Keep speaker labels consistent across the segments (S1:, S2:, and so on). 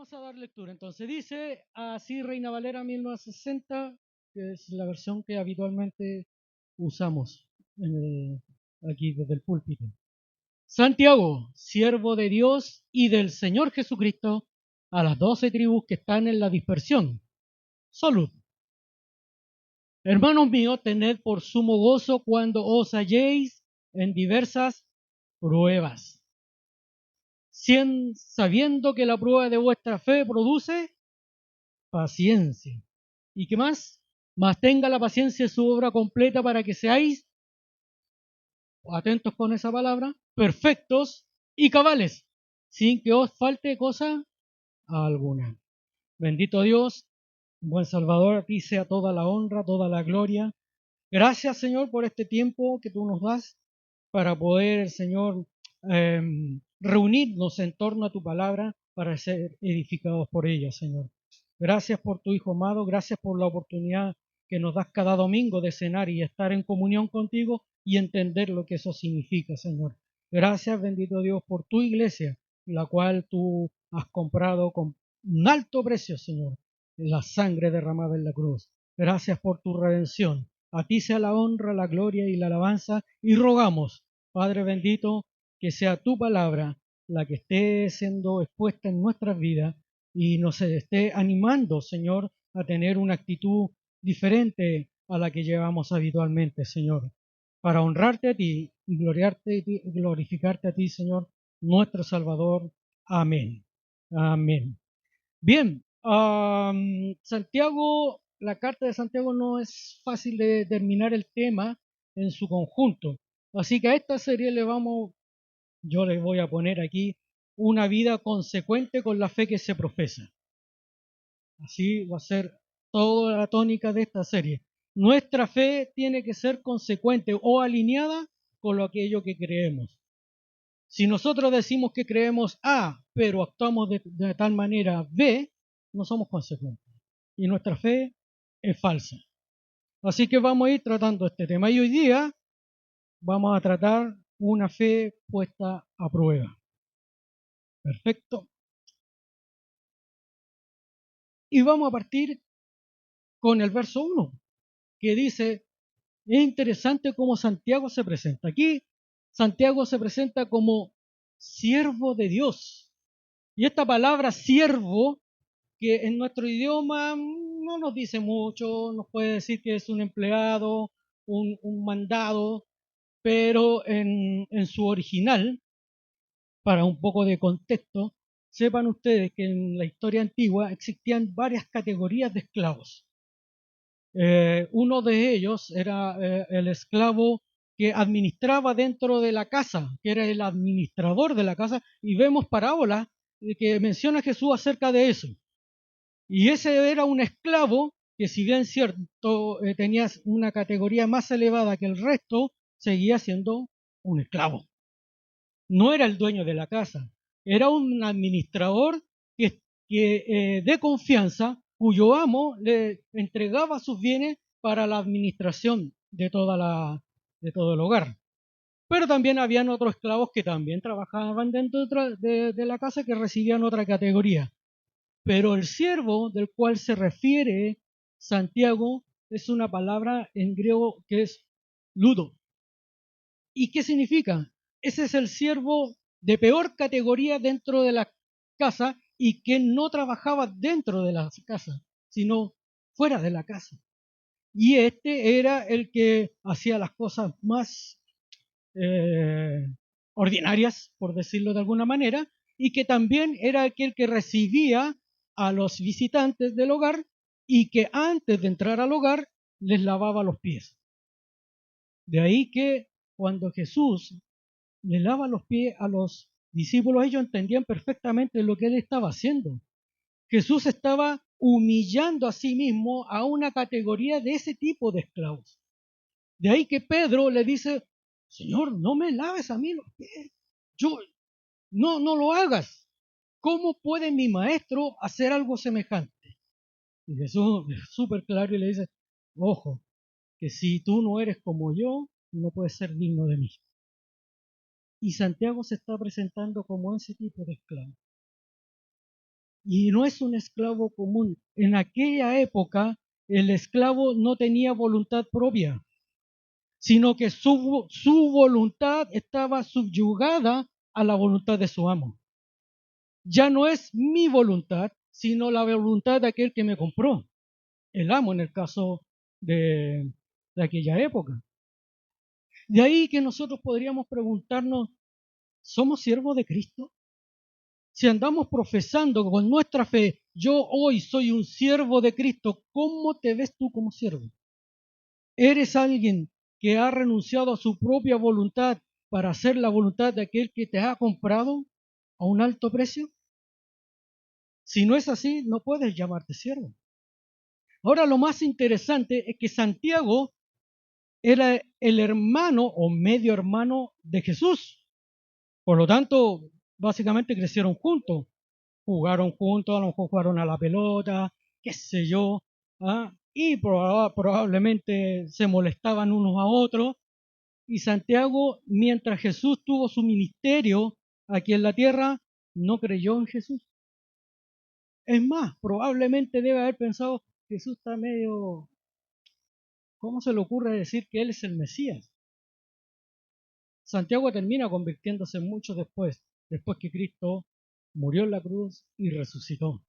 S1: Vamos a dar lectura. Entonces dice así Reina Valera 1960, que es la versión que habitualmente usamos aquí desde el púlpito. Santiago, siervo de Dios y del Señor Jesucristo, a las 12 tribus que están en la dispersión. Salud. Hermanos míos, tened por sumo gozo cuando os halléis en diversas pruebas, sabiendo que la prueba de vuestra fe produce paciencia. ¿Y qué más? Mas tenga la paciencia su obra completa para que seáis, atentos con esa palabra, perfectos y cabales, sin que os falte cosa alguna. Bendito Dios, buen Salvador, a ti sea toda la honra, toda la gloria. Gracias, Señor, por este tiempo que tú nos das para poder, Señor, reunirnos en torno a tu palabra para ser edificados por ella, Señor. Gracias por tu Hijo amado, gracias por la oportunidad que nos das cada domingo de cenar y estar en comunión contigo y entender lo que eso significa, Señor. Gracias, bendito Dios, por tu iglesia, la cual tú has comprado con un alto precio, Señor, la sangre derramada en la cruz. Gracias por tu redención. A ti sea la honra, la gloria y la alabanza, y rogamos, Padre bendito, que sea tu palabra la que esté siendo expuesta en nuestras vidas y nos esté animando, Señor, a tener una actitud diferente a la que llevamos habitualmente, Señor, para honrarte a ti y glorificarte a ti, Señor, nuestro Salvador. Amén. Amén. Bien, Santiago, la carta de Santiago no es fácil de determinar el tema en su conjunto. Así que a esta serie yo le voy a poner aquí una vida consecuente con la fe que se profesa. Así va a ser toda la tónica de esta serie. Nuestra fe tiene que ser consecuente o alineada con aquello que creemos. Si nosotros decimos que creemos A, pero actuamos de tal manera B, no somos consecuentes. Y nuestra fe es falsa. Así que vamos a ir tratando este tema. Y hoy día vamos a tratar una fe puesta a prueba. Perfecto. Y vamos a partir con el verso 1, que dice, es interesante cómo Santiago se presenta. Aquí Santiago se presenta como siervo de Dios. Y esta palabra siervo, que en nuestro idioma no nos dice mucho, nos puede decir que es un empleado, un mandado, pero en su original, para un poco de contexto, sepan ustedes que en la historia antigua existían varias categorías de esclavos. Uno de ellos era el esclavo que administraba dentro de la casa, que era el administrador de la casa, y vemos parábolas que menciona Jesús acerca de eso. Y ese era un esclavo que, si bien cierto, tenía una categoría más elevada que el resto, seguía siendo un esclavo. No era el dueño de la casa, era un administrador de confianza, cuyo amo le entregaba sus bienes para la administración de todo el hogar. Pero también habían otros esclavos que también trabajaban dentro de la casa, que recibían otra categoría. Pero el siervo del cual se refiere Santiago es una palabra en griego que es ludo. ¿Y qué significa? Ese es el siervo de peor categoría dentro de la casa y que no trabajaba dentro de la casa, sino fuera de la casa. Y este era el que hacía las cosas más ordinarias, por decirlo de alguna manera, y que también era aquel que recibía a los visitantes del hogar y que antes de entrar al hogar les lavaba los pies. De ahí que cuando Jesús le lava los pies a los discípulos, ellos entendían perfectamente lo que él estaba haciendo. Jesús estaba humillando a sí mismo a una categoría de ese tipo de esclavos. De ahí que Pedro le dice, Señor, no me laves a mí los pies. Yo, no lo hagas. ¿Cómo puede mi maestro hacer algo semejante? Y Jesús es súper claro y le dice, ojo, que si tú no eres como yo, no puedes ser digno de mí. Y Santiago se está presentando como ese tipo de esclavo. Y no es un esclavo común. En aquella época, el esclavo no tenía voluntad propia, sino que su voluntad estaba subyugada a la voluntad de su amo. Ya no es mi voluntad, sino la voluntad de aquel que me compró, el amo en el caso de aquella época. De ahí que nosotros podríamos preguntarnos, ¿somos siervos de Cristo? Si andamos profesando con nuestra fe, yo hoy soy un siervo de Cristo, ¿cómo te ves tú como siervo? ¿Eres alguien que ha renunciado a su propia voluntad para hacer la voluntad de aquel que te ha comprado a un alto precio? Si no es así, no puedes llamarte siervo. Ahora lo más interesante es que Santiago era el hermano o medio hermano de Jesús. Por lo tanto, básicamente crecieron juntos, jugaron juntos, a lo mejor jugaron a la pelota, qué sé yo, ¿ah? Y probablemente se molestaban unos a otros. Y Santiago, mientras Jesús tuvo su ministerio aquí en la tierra, no creyó en Jesús. Es más, probablemente debe haber pensado, Jesús está medio, ¿cómo se le ocurre decir que Él es el Mesías? Santiago termina convirtiéndose mucho después que Cristo murió en la cruz y resucitó.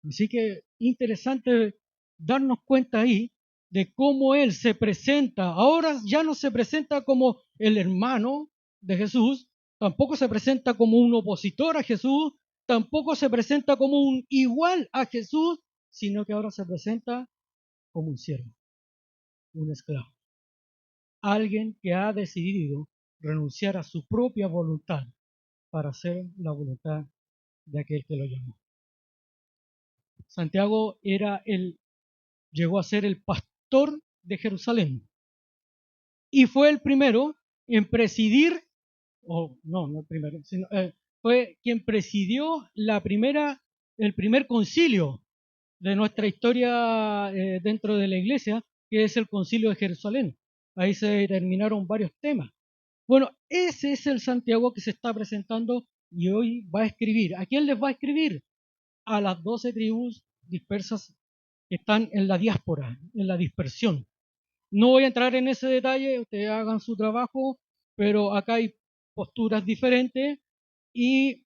S1: Así que interesante darnos cuenta ahí de cómo Él se presenta. Ahora ya no se presenta como el hermano de Jesús, tampoco se presenta como un opositor a Jesús, tampoco se presenta como un igual a Jesús, sino que ahora se presenta como un siervo, un esclavo. Alguien que ha decidido renunciar a su propia voluntad para hacer la voluntad de aquel que lo llamó. Santiago llegó a ser el pastor de Jerusalén y fue el primero en presidir, o no el primero, sino, fue quien presidió el primer concilio de nuestra historia dentro de la iglesia, que es el concilio de Jerusalén. Ahí se determinaron varios temas. Bueno, ese es el Santiago que se está presentando y hoy va a escribir. ¿A quién les va a escribir? A las 12 tribus dispersas que están en la diáspora, en la dispersión. No voy a entrar en ese detalle, ustedes hagan su trabajo, pero acá hay posturas diferentes y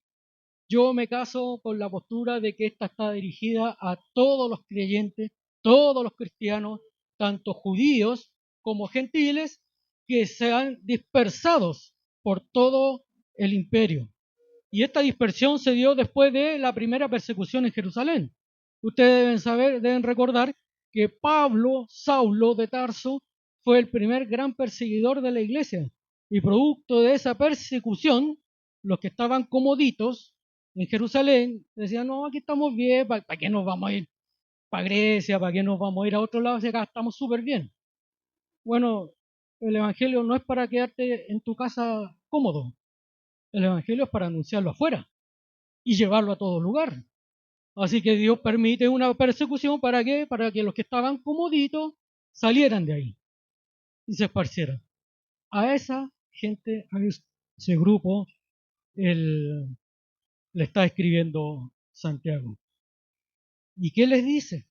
S1: yo me caso con la postura de que esta está dirigida a todos los creyentes, todos los cristianos, tanto judíos como gentiles, que sean dispersados por todo el imperio. Y esta dispersión se dio después de la primera persecución en Jerusalén. Ustedes deben saber, deben recordar que Saulo de Tarso, fue el primer gran perseguidor de la iglesia. Y producto de esa persecución, los que estaban comoditos en Jerusalén decían, no, aquí estamos bien, ¿para qué nos vamos a ir para Grecia? ¿Para qué nos vamos a ir a otro lado? Si acá estamos súper bien. Bueno, el Evangelio no es para quedarte en tu casa cómodo. El Evangelio es para anunciarlo afuera y llevarlo a todo lugar. Así que Dios permite una persecución, ¿para qué? Para que los que estaban comoditos salieran de ahí y se esparcieran. A esa gente, a ese grupo, le está escribiendo Santiago. ¿Y qué les dice?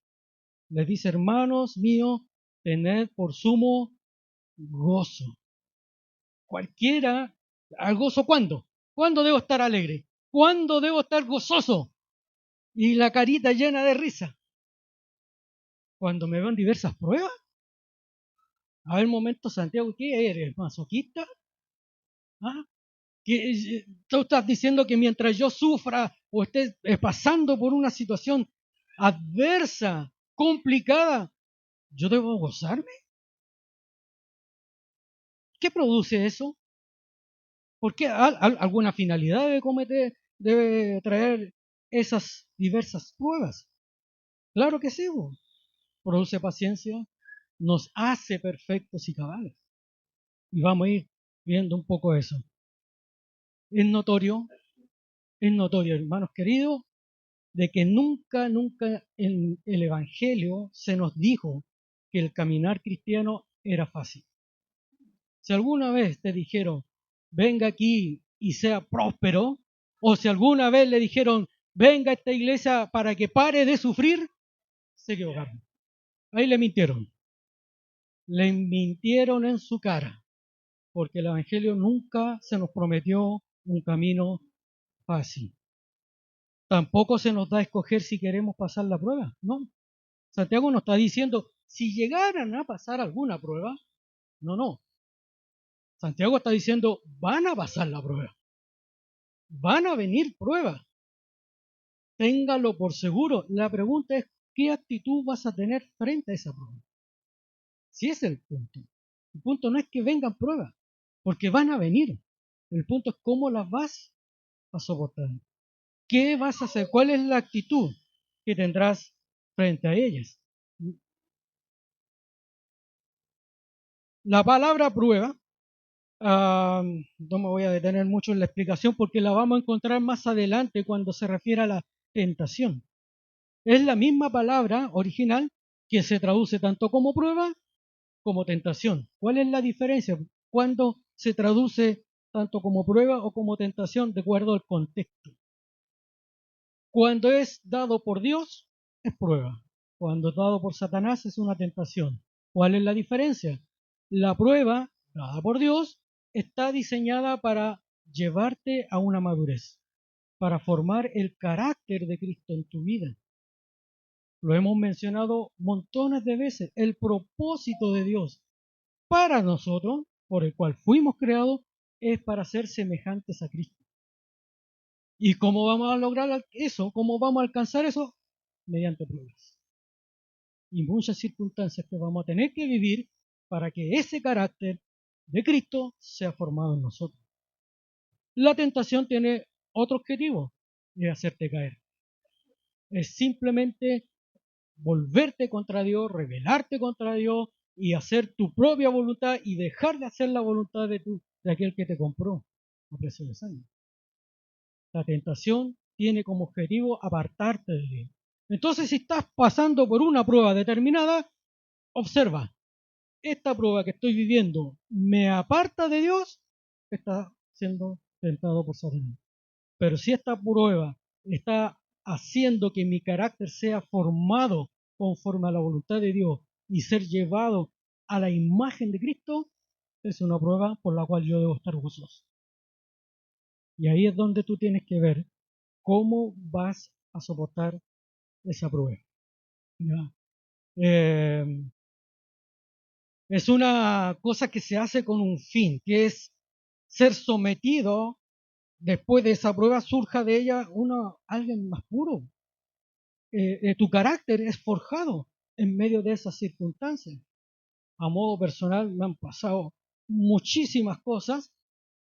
S1: Les dice, hermanos míos, tened por sumo gozo. Cualquiera, ¿al gozo cuándo? ¿Cuándo debo estar alegre? ¿Cuándo debo estar gozoso? Y la carita llena de risa. Cuando me veo en diversas pruebas. A ver, momento, Santiago, ¿qué eres? ¿Masoquista? ¿Ah? ¿Tú estás diciendo que mientras yo sufra o esté pasando por una situación adversa, complicada, yo debo gozarme? ¿Qué produce eso? ¿Por qué alguna finalidad debe traer esas diversas pruebas? Claro que sí, vos. Produce paciencia, nos hace perfectos y cabales. Y vamos a ir viendo un poco eso. Es notorio, hermanos queridos, de que nunca en el Evangelio se nos dijo que el caminar cristiano era fácil. Si alguna vez te dijeron, venga aquí y sea próspero, o si alguna vez le dijeron, venga a esta iglesia para que pare de sufrir, se equivocaron. Ahí le mintieron. Le mintieron en su cara, porque el Evangelio nunca se nos prometió un camino fácil. Tampoco se nos da a escoger si queremos pasar la prueba, no. Santiago nos está diciendo, si llegaran a pasar alguna prueba, no. Santiago está diciendo, van a pasar la prueba. Van a venir pruebas. Téngalo por seguro. La pregunta es, ¿qué actitud vas a tener frente a esa prueba? Si es el punto. El punto no es que vengan pruebas, porque van a venir. El punto es cómo las vas a soportar. ¿Qué vas a hacer? ¿Cuál es la actitud que tendrás frente a ellas? La palabra prueba, no me voy a detener mucho en la explicación porque la vamos a encontrar más adelante cuando se refiere a la tentación. Es la misma palabra original que se traduce tanto como prueba como tentación. ¿Cuál es la diferencia? Cuando se traduce tanto como prueba o como tentación de acuerdo al contexto. Cuando es dado por Dios, es prueba. Cuando es dado por Satanás, es una tentación. ¿Cuál es la diferencia? La prueba dada por Dios está diseñada para llevarte a una madurez, para formar el carácter de Cristo en tu vida. Lo hemos mencionado montones de veces. El propósito de Dios para nosotros, por el cual fuimos creados, es para ser semejantes a Cristo. ¿Y cómo vamos a lograr eso? ¿Cómo vamos a alcanzar eso? Mediante pruebas. Y muchas circunstancias que vamos a tener que vivir para que ese carácter de Cristo sea formado en nosotros. La tentación tiene otro objetivo, es hacerte caer. Es simplemente volverte contra Dios, rebelarte contra Dios y hacer tu propia voluntad y dejar de hacer la voluntad de aquel que te compró a precio de sangre. La tentación tiene como objetivo apartarte de Dios. Entonces, si estás pasando por una prueba determinada, observa, esta prueba que estoy viviendo me aparta de Dios, está siendo tentado por Satanás. Pero si esta prueba está haciendo que mi carácter sea formado conforme a la voluntad de Dios y ser llevado a la imagen de Cristo, es una prueba por la cual yo debo estar gozoso. Y ahí es donde tú tienes que ver cómo vas a soportar esa prueba. ¿Ya? Es una cosa que se hace con un fin, que es ser sometido, después de esa prueba surja de ella alguien más puro. Tu carácter es forjado en medio de esas circunstancias. A modo personal me han pasado muchísimas cosas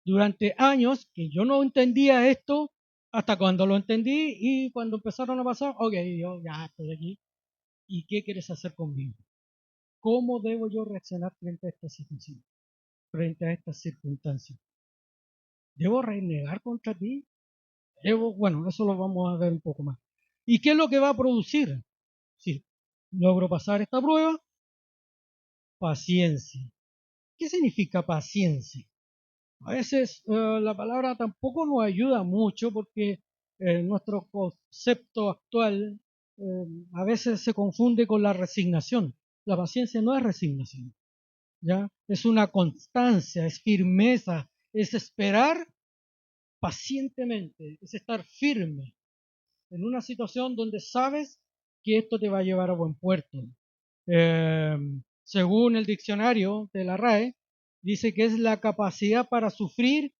S1: durante años que yo no entendía esto hasta cuando lo entendí y cuando empezaron a pasar, ok, yo ya estoy aquí. ¿Y qué quieres hacer conmigo? ¿Cómo debo yo reaccionar frente a esta situación? Frente a estas circunstancias. ¿Debo renegar contra ti? Bueno, eso lo vamos a ver un poco más. ¿Y qué es lo que va a producir? Si logro pasar esta prueba, paciencia. ¿Qué significa paciencia? A veces la palabra tampoco nos ayuda mucho porque nuestro concepto actual a veces se confunde con la resignación. La paciencia no es resignación, ¿ya? Es una constancia, es firmeza, es esperar pacientemente, es estar firme en una situación donde sabes que esto te va a llevar a buen puerto. Eh, Según el diccionario de la RAE, dice que es la capacidad para sufrir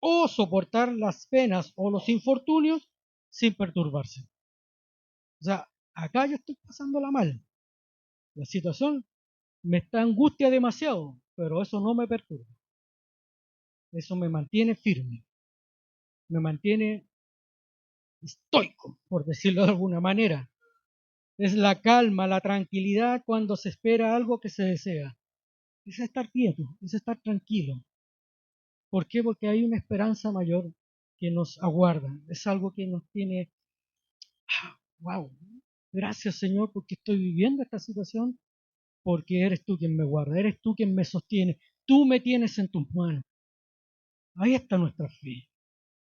S1: o soportar las penas o los infortunios sin perturbarse. O sea, acá yo estoy pasándola mal. La situación me está angustia demasiado, pero eso no me perturba. Eso me mantiene firme, me mantiene estoico, por decirlo de alguna manera. Es la calma, la tranquilidad cuando se espera algo que se desea. Es estar quieto, es estar tranquilo. ¿Por qué? Porque hay una esperanza mayor que nos aguarda. Es algo que nos tiene, wow, gracias Señor porque estoy viviendo esta situación, porque eres tú quien me guarda, eres tú quien me sostiene, tú me tienes en tus manos. Ahí está nuestra fe.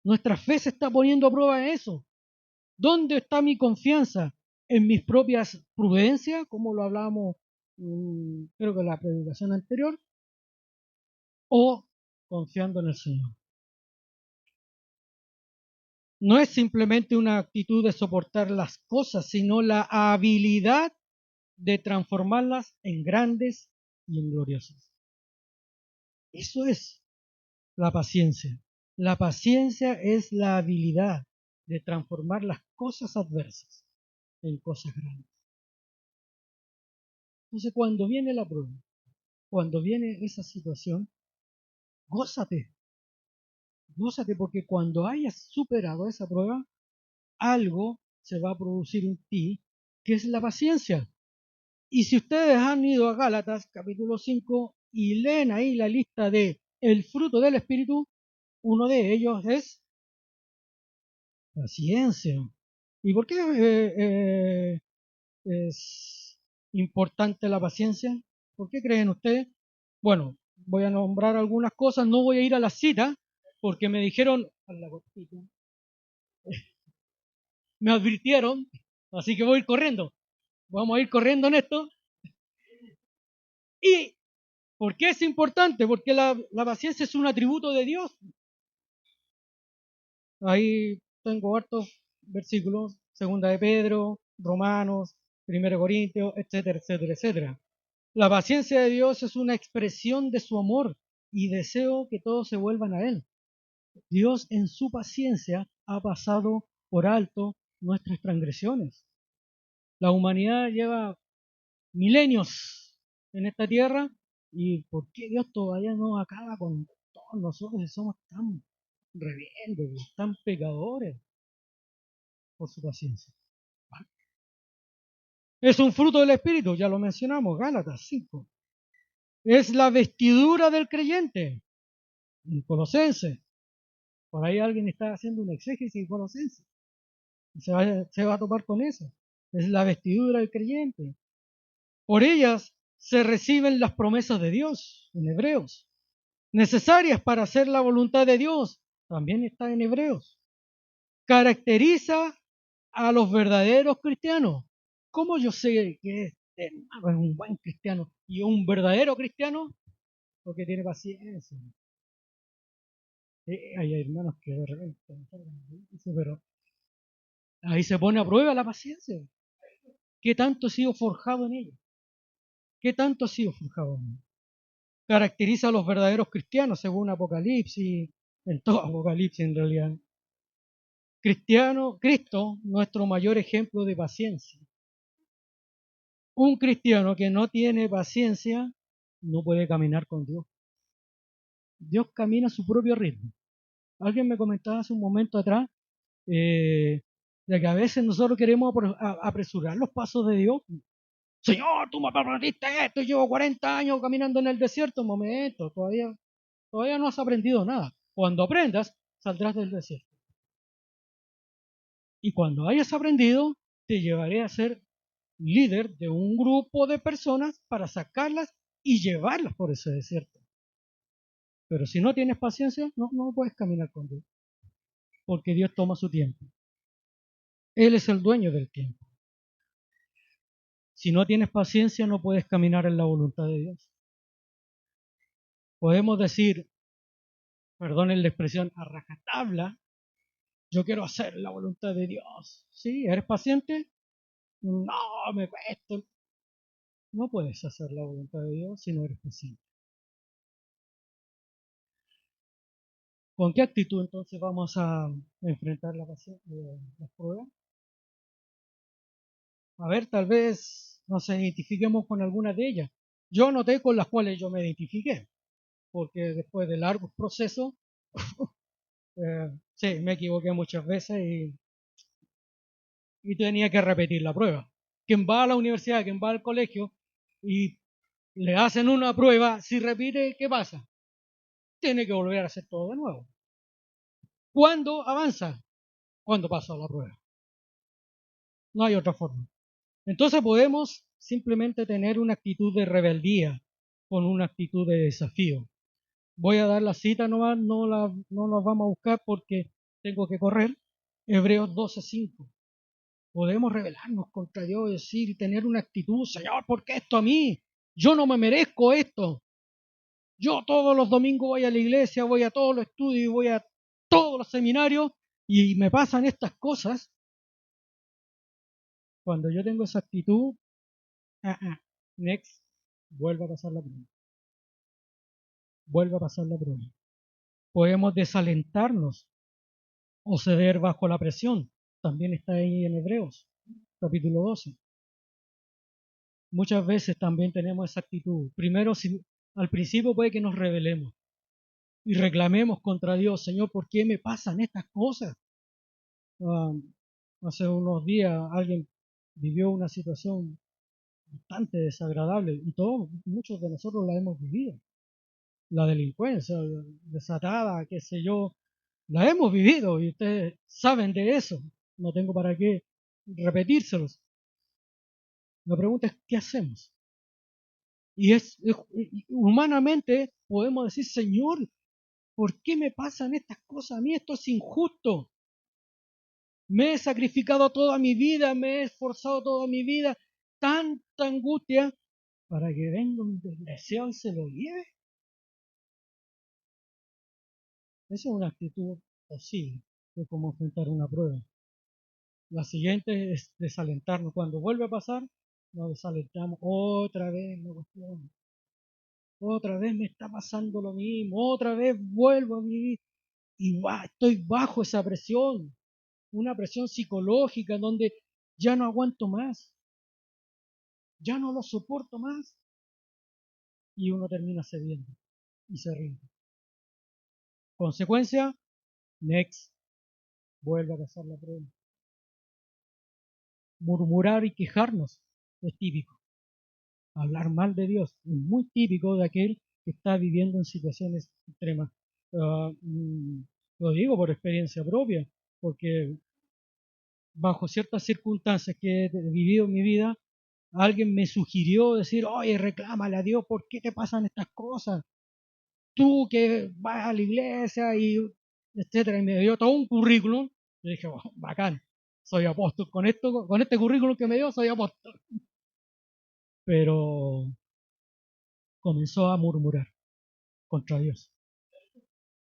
S1: Nuestra fe se está poniendo a prueba en eso. ¿Dónde está mi confianza? ¿En mis propias prudencias, como lo hablábamos, creo que en la predicación anterior? ¿O confiando en el Señor? No es simplemente una actitud de soportar las cosas, sino la habilidad de transformarlas en grandes y en gloriosas. Eso es la paciencia. La paciencia es la habilidad de transformar las cosas adversas en cosas grandes. Entonces, cuando viene la prueba, cuando viene esa situación, gózate, gózate, porque cuando hayas superado esa prueba, algo se va a producir en ti, que es la paciencia. Y si ustedes han ido a Gálatas, capítulo 5, y leen ahí la lista de el fruto del Espíritu, uno de ellos es paciencia. ¿Y por qué es importante la paciencia? ¿Por qué creen ustedes? Bueno, voy a nombrar algunas cosas, no voy a ir a la cita, porque me dijeron, me advirtieron, así que voy a ir corriendo. Vamos a ir corriendo en esto. ¿Y por qué es importante? Porque la paciencia es un atributo de Dios. Ahí tengo hartos versículos, segunda de Pedro, Romanos, primero de Corintios, etcétera, etcétera, etcétera. La paciencia de Dios es una expresión de su amor y deseo que todos se vuelvan a Él. Dios en su paciencia ha pasado por alto nuestras transgresiones. La humanidad lleva milenios en esta tierra y ¿por qué Dios todavía no acaba con todos nosotros que somos tan rebeldes, tan pecadores? Por su paciencia. Es un fruto del Espíritu, ya lo mencionamos, Gálatas 5. Es la vestidura del creyente, en Colosenses. Por ahí alguien está haciendo un exégesis en Colosenses. Se va a topar con eso. Es la vestidura del creyente. Por ellas se reciben las promesas de Dios, en Hebreos. Necesarias para hacer la voluntad de Dios, también está en Hebreos. Caracteriza a los verdaderos cristianos. ¿Cómo yo sé que este hermano es un buen cristiano y un verdadero cristiano? Porque tiene paciencia. Hay hermanos que de repente, pero ahí se pone a prueba la paciencia. ¿Qué tanto ha sido forjado en ellos? ¿Qué tanto ha sido forjado en ellos? Caracteriza a los verdaderos cristianos, según Apocalipsis, en todo Apocalipsis en realidad. Cristo, nuestro mayor ejemplo de paciencia. Un cristiano que no tiene paciencia no puede caminar con Dios. Dios camina a su propio ritmo. Alguien me comentaba hace un momento atrás de que a veces nosotros queremos apresurar los pasos de Dios. Señor, tú me prometiste esto, llevo 40 años caminando en el desierto. Un momento, todavía no has aprendido nada. Cuando aprendas, saldrás del desierto. Y cuando hayas aprendido, te llevaré a ser líder de un grupo de personas para sacarlas y llevarlas por ese desierto. Pero si no tienes paciencia, no puedes caminar con Dios, porque Dios toma su tiempo. Él es el dueño del tiempo. Si no tienes paciencia, no puedes caminar en la voluntad de Dios. Podemos decir, perdonen la expresión, a rajatabla, yo quiero hacer la voluntad de Dios. ¿Sí? ¿Eres paciente? No, me cuesta. No puedes hacer la voluntad de Dios si no eres paciente. ¿Con qué actitud entonces vamos a enfrentar las pruebas? A ver, tal vez nos identifiquemos con alguna de ellas. Yo noté con las cuales yo me identifiqué, porque después de largos procesos, sí, me equivoqué muchas veces y tenía que repetir la prueba. Quien va a la universidad, quien va al colegio y le hacen una prueba, si repite, ¿qué pasa? Tiene que volver a hacer todo de nuevo. ¿Cuándo avanza? Cuando pasa la prueba. No hay otra forma. Entonces podemos simplemente tener una actitud de rebeldía con una actitud de desafío. Voy a dar la cita nomás, no las vamos a buscar porque tengo que correr. Hebreos 12:5. Podemos rebelarnos contra Dios, decir y tener una actitud, Señor, ¿por qué esto a mí? Yo no me merezco esto. Yo todos los domingos voy a la iglesia, voy a todos los estudios, voy a todos los seminarios y me pasan estas cosas. Cuando yo tengo esa actitud, next, vuelve a pasar la prueba. Vuelve a pasar la prueba. Podemos desalentarnos o ceder bajo la presión. También está ahí en Hebreos, capítulo 12. Muchas veces también tenemos esa actitud. Primero, al principio puede que nos rebelemos y reclamemos contra Dios, Señor, ¿por qué me pasan estas cosas? Hace unos días alguien vivió una situación bastante desagradable y muchos de nosotros la hemos vivido. La delincuencia desatada, qué sé yo, la hemos vivido y ustedes saben de eso. No tengo para qué repetírselos. La pregunta es, ¿qué hacemos? Y humanamente podemos decir, Señor, ¿por qué me pasan estas cosas a mí? Esto es injusto. Me he sacrificado toda mi vida, me he esforzado toda mi vida, tanta angustia para que venga un desgraciado y se lo lleve. Esa es una actitud posible de cómo enfrentar una prueba. La siguiente es desalentarnos. Cuando vuelve a pasar, nos desalentamos otra vez la cuestión. Otra vez me está pasando lo mismo, otra vez vuelvo a vivir y estoy bajo esa presión, una presión psicológica donde ya no aguanto más, ya no lo soporto más y uno termina cediendo y se rinde. Consecuencia, next, vuelve a pasar la prueba. Murmurar y quejarnos es típico. Hablar mal de Dios es muy típico de aquel que está viviendo en situaciones extremas. Lo digo por experiencia propia, porque bajo ciertas circunstancias que he vivido en mi vida, alguien me sugirió decir, oye, reclámale a Dios, ¿por qué te pasan estas cosas? Tú que vas a la iglesia y etcétera, y me dio todo un currículum. Y dije, oh, bacán, soy apóstol. Con este currículum que me dio, soy apóstol. Pero comenzó a murmurar contra Dios.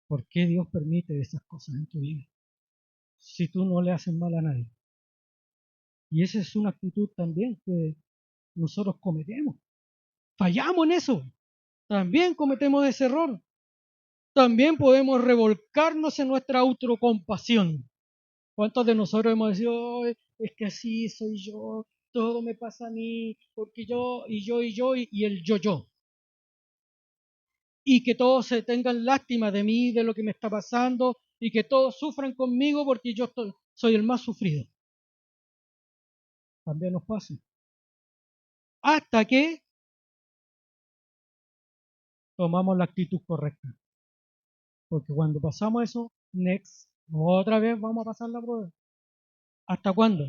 S1: ¿Por qué Dios permite esas cosas en tu vida? Si tú no le haces mal a nadie. Y esa es una actitud también que nosotros cometemos. Fallamos en eso. También cometemos ese error. También podemos revolcarnos en nuestra autocompasión. ¿Cuántos de nosotros hemos dicho, oh, es que así soy yo, todo me pasa a mí, porque yo, y yo, y yo, y el yo? Y que todos se tengan lástima de mí, de lo que me está pasando, y que todos sufran conmigo porque soy el más sufrido. También nos pasa. Hasta que tomamos la actitud correcta. Porque cuando pasamos eso, next, otra vez vamos a pasar la prueba. ¿Hasta cuándo?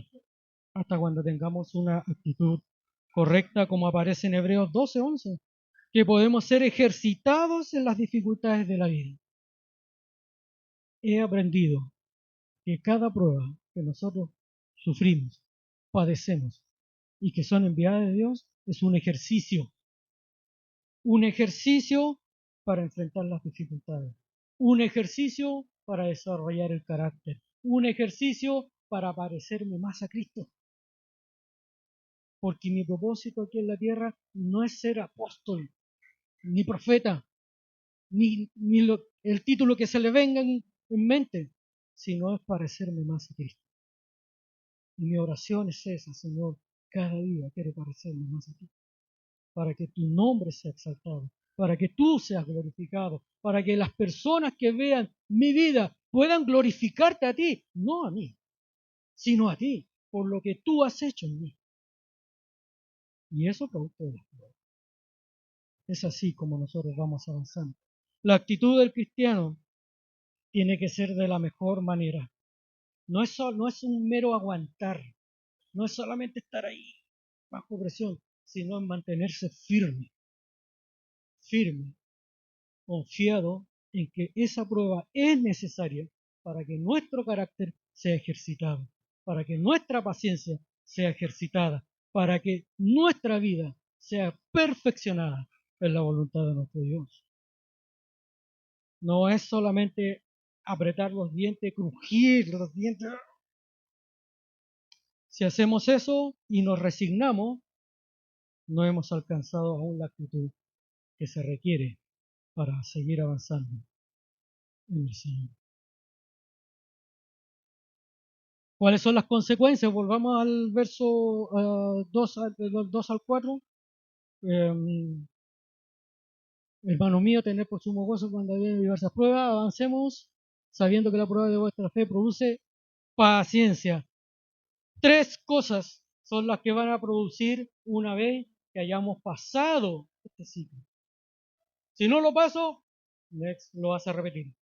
S1: Hasta cuando tengamos una actitud correcta, como aparece en Hebreos 12:11, que podemos ser ejercitados en las dificultades de la vida. He aprendido que cada prueba que nosotros sufrimos, padecemos y que son enviadas de Dios es un ejercicio para enfrentar las dificultades, un ejercicio para desarrollar el carácter, un ejercicio para parecerme más a Cristo. Porque mi propósito aquí en la tierra no es ser apóstol, ni profeta, ni el título que se le venga en mente, sino es parecerme más a Cristo. Y mi oración es esa, Señor, cada día quiero parecerme más a ti, para que tu nombre sea exaltado, para que tú seas glorificado, para que las personas que vean mi vida puedan glorificarte a ti, no a mí, sino a ti, por lo que tú has hecho en mí. Y eso producto de la prueba. Es así como nosotros vamos avanzando. La actitud del cristiano tiene que ser de la mejor manera. No es un mero aguantar, no es solamente estar ahí bajo presión, sino en mantenerse firme, firme, confiado en que esa prueba es necesaria para que nuestro carácter sea ejercitado, para que nuestra paciencia sea ejercitada, para que nuestra vida sea perfeccionada en la voluntad de nuestro Dios. No es solamente apretar los dientes, crujir los dientes. Si hacemos eso y nos resignamos, no hemos alcanzado aún la actitud que se requiere para seguir avanzando en el Señor. ¿Cuáles son las consecuencias? Volvamos al verso 2 al 4. Hermano mío, tener por sumo gozo cuando vienen diversas pruebas. Avancemos, sabiendo que la prueba de vuestra fe produce paciencia. 3 cosas son las que van a producir una vez que hayamos pasado este ciclo. Si no lo paso, next, lo vas a repetir.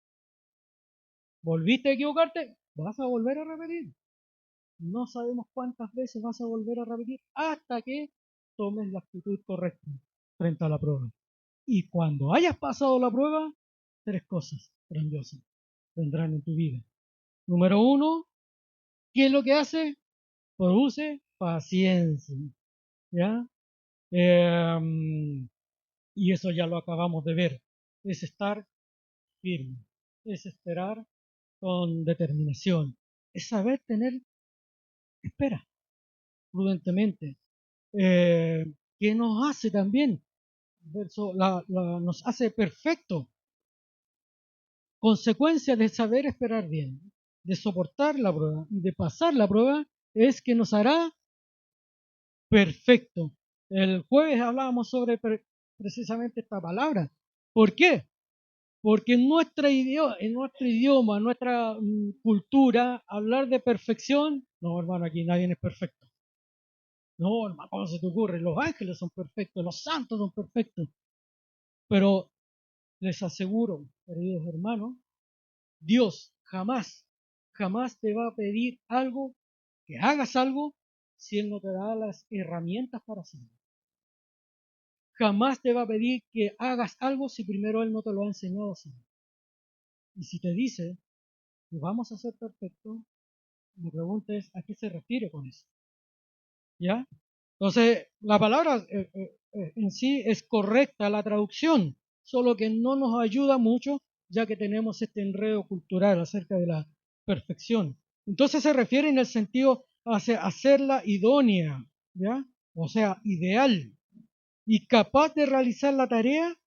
S1: ¿Volviste a equivocarte? Vas a volver a repetir. No sabemos cuántas veces vas a volver a repetir hasta que tomes la actitud correcta frente a la prueba. Y cuando hayas pasado la prueba, 3 cosas grandiosas vendrán en tu vida. Número 1, ¿qué es lo que hace? Produce paciencia. ¿Ya? Y eso ya lo acabamos de ver. Es estar firme, es esperar con determinación, es saber tener espera prudentemente. ¿Qué nos hace también? Nos hace perfecto. Consecuencia de saber esperar bien, de soportar la prueba y de pasar la prueba, es que nos hará perfecto. El jueves hablábamos sobre precisamente esta palabra. ¿Por qué? Porque en nuestro idioma, en nuestra cultura, hablar de perfección, no, hermano, aquí nadie es perfecto. No, hermano, ¿cómo se te ocurre? Los ángeles son perfectos, los santos son perfectos. Pero les aseguro, queridos hermanos, Dios jamás te va a pedir algo, que hagas algo, si Él no te da las herramientas para hacerlo. Jamás te va a pedir que hagas algo si primero Él no te lo ha enseñado a hacer. Y si te dice que vamos a ser perfectos, mi pregunta es, ¿a qué se refiere con eso? ¿Ya? Entonces, la palabra en sí es correcta, la traducción, solo que no nos ayuda mucho, ya que tenemos este enredo cultural acerca de la perfección. Entonces se refiere en el sentido a hacerla idónea, ¿ya? O sea, ideal y capaz de realizar la tarea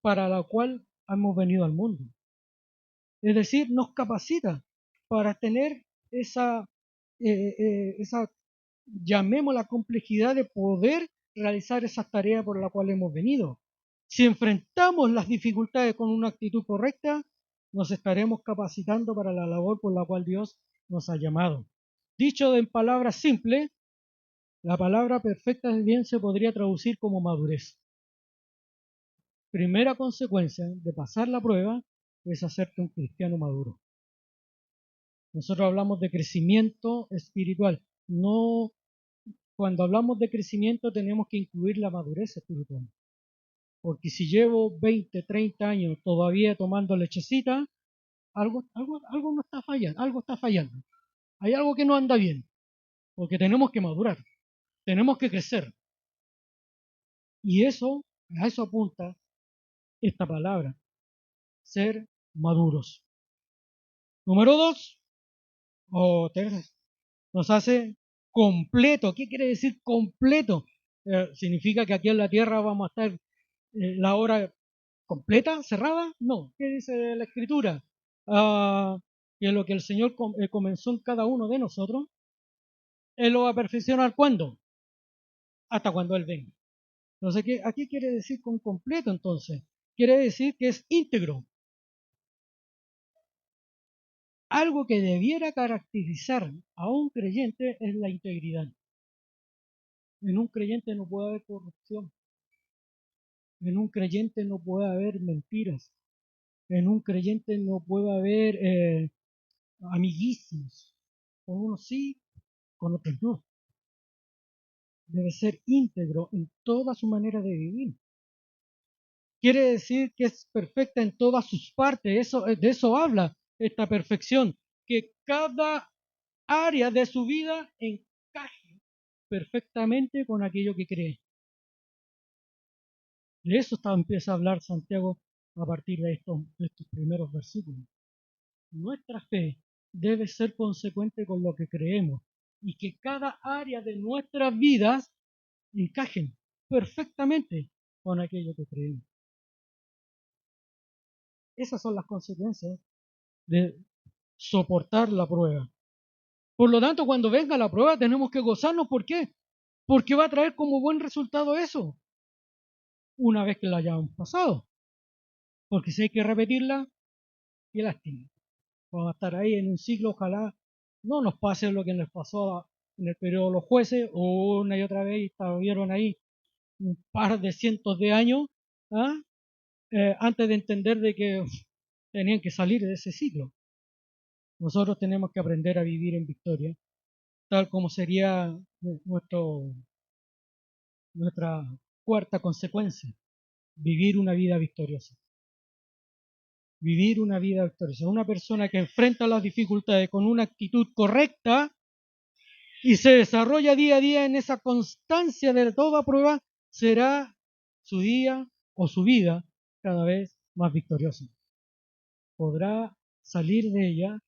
S1: para la cual hemos venido al mundo. Es decir, nos capacita para tener esa, llamemos la complejidad de poder realizar esas tareas por las cuales hemos venido. Si enfrentamos las dificultades con una actitud correcta, nos estaremos capacitando para la labor por la cual Dios nos ha llamado. Dicho en palabras simples, la palabra perfecta bien se podría traducir como madurez. Primera consecuencia de pasar la prueba es hacerte un cristiano maduro. Nosotros hablamos de crecimiento espiritual. No, cuando hablamos de crecimiento tenemos que incluir la madurez espiritual. Porque si llevo 20, 30 años todavía tomando lechecita, algo no está fallando, algo está fallando. Hay algo que no anda bien, porque tenemos que madurar, tenemos que crecer. Y a eso apunta esta palabra, ser maduros. Número 2, o tercero, nos hace completo. ¿Qué quiere decir completo? ¿Significa que aquí en la tierra vamos a estar la hora completa, cerrada? No. ¿Qué dice la Escritura? Que lo que el Señor comenzó en cada uno de nosotros, Él lo va a perfeccionar ¿cuándo? Hasta cuando Él venga. Entonces, ¿qué quiere decir con completo entonces? Quiere decir que es íntegro. Algo que debiera caracterizar a un creyente es la integridad. En un creyente no puede haber corrupción. En un creyente no puede haber mentiras. En un creyente no puede haber amiguismos. Con unos sí, con otros no. Debe ser íntegro en toda su manera de vivir. Quiere decir que es perfecta en todas sus partes. De eso habla esta perfección. Que cada área de su vida encaje perfectamente con aquello que cree. De eso empieza a hablar Santiago a partir de estos primeros versículos. Nuestra fe debe ser consecuente con lo que creemos y que cada área de nuestras vidas encajen perfectamente con aquello que creemos. Esas son las consecuencias de soportar la prueba. Por lo tanto, cuando venga la prueba tenemos que gozarnos. ¿Por qué? Porque va a traer como buen resultado eso, una vez que la hayamos pasado. Porque si hay que repetirla, qué lástima. Vamos a estar ahí en un ciclo, ojalá no nos pase lo que nos pasó en el periodo de los jueces, una y otra vez, y estuvieron ahí un par de cientos de años, ¿ah? Antes de entender de que tenían que salir de ese ciclo. Nosotros tenemos que aprender a vivir en victoria, tal como sería nuestra cuarta consecuencia, vivir una vida victoriosa. Vivir una vida victoriosa. Una persona que enfrenta las dificultades con una actitud correcta y se desarrolla día a día en esa constancia de toda prueba, será su día o su vida cada vez más victoriosa. Podrá salir de ella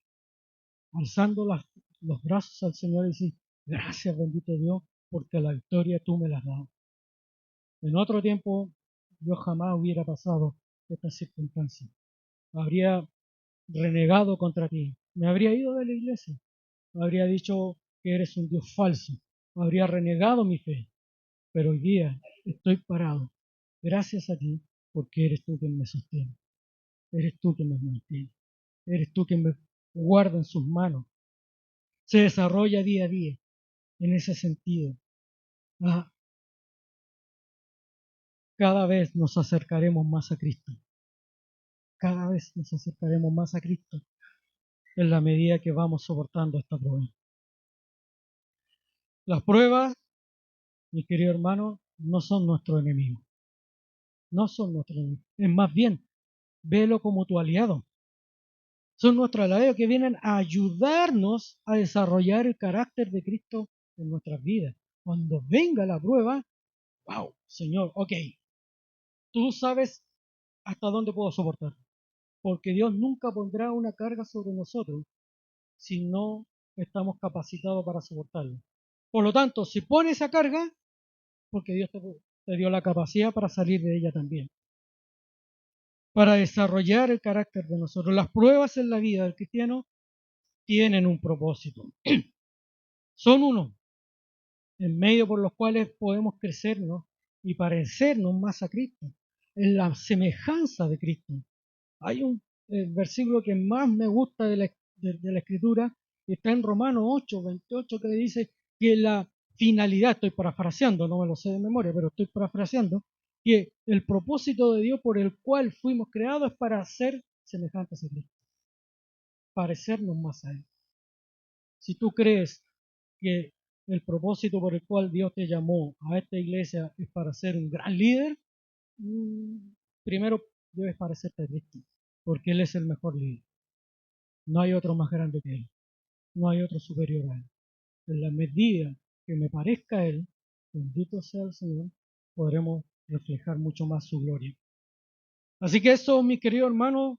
S1: alzando los brazos al Señor y decir, gracias bendito Dios, porque la victoria tú me la has dado. En otro tiempo yo jamás hubiera pasado esta circunstancia. Habría renegado contra ti, me habría ido de la iglesia, me habría dicho que eres un Dios falso, me habría renegado mi fe, pero hoy día estoy parado, gracias a ti, porque eres tú quien me sostiene, eres tú quien me mantiene, eres tú quien me guarda en sus manos. Se desarrolla día a día en ese sentido. Cada vez nos acercaremos más a Cristo. Cada vez nos acercaremos más a Cristo en la medida que vamos soportando esta prueba. Las pruebas, mi querido hermano, no son nuestro enemigo. No son nuestro enemigo. Es más bien, velo como tu aliado. Son nuestros aliados que vienen a ayudarnos a desarrollar el carácter de Cristo en nuestras vidas. Cuando venga la prueba, wow, Señor, ok, tú sabes hasta dónde puedo soportar. Porque Dios nunca pondrá una carga sobre nosotros si no estamos capacitados para soportarlo. Por lo tanto, si pone esa carga, porque Dios te dio la capacidad para salir de ella también, para desarrollar el carácter de nosotros. Las pruebas en la vida del cristiano tienen un propósito. Son uno, en medio por los cuales podemos crecernos y parecernos más a Cristo, en la semejanza de Cristo. Hay un versículo que más me gusta de la Escritura, que está en Romanos 8, 28, que dice que la finalidad, estoy parafraseando, no me lo sé de memoria, pero estoy parafraseando, que el propósito de Dios por el cual fuimos creados es para ser semejantes a Cristo, parecernos más a Él. Si tú crees que el propósito por el cual Dios te llamó a esta iglesia es para ser un gran líder, primero debes parecerte a Cristo, porque Él es el mejor líder. No hay otro más grande que Él, no hay otro superior a Él. En la medida que me parezca a Él, bendito sea el Señor, podremos reflejar mucho más su gloria. Así que eso, mi querido hermano,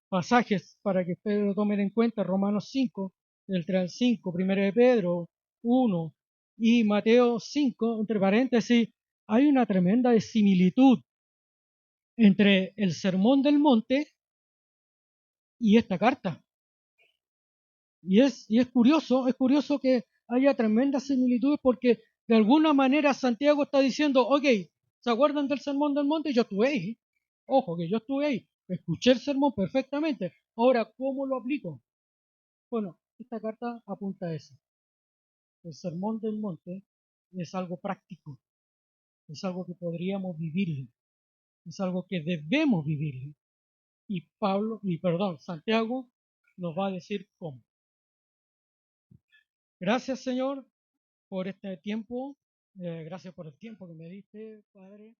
S1: pasajes para que ustedes lo tomen en cuenta, Romanos 5, del 3 al 5, 1 de Pedro 1 y Mateo 5, entre paréntesis, hay una tremenda similitud entre el Sermón del Monte y esta carta. Y es curioso que haya tremendas similitudes porque de alguna manera Santiago está diciendo, ok, ¿se acuerdan del Sermón del Monte? Yo estuve ahí. Ojo, que yo estuve ahí. Escuché el sermón perfectamente. Ahora, ¿cómo lo aplico? Bueno, esta carta apunta a eso. El Sermón del Monte es algo práctico. Es algo que podríamos vivir. Es algo que debemos vivir. Y Santiago nos va a decir cómo. Gracias, Señor, por este tiempo. Gracias por el tiempo que me diste, Padre.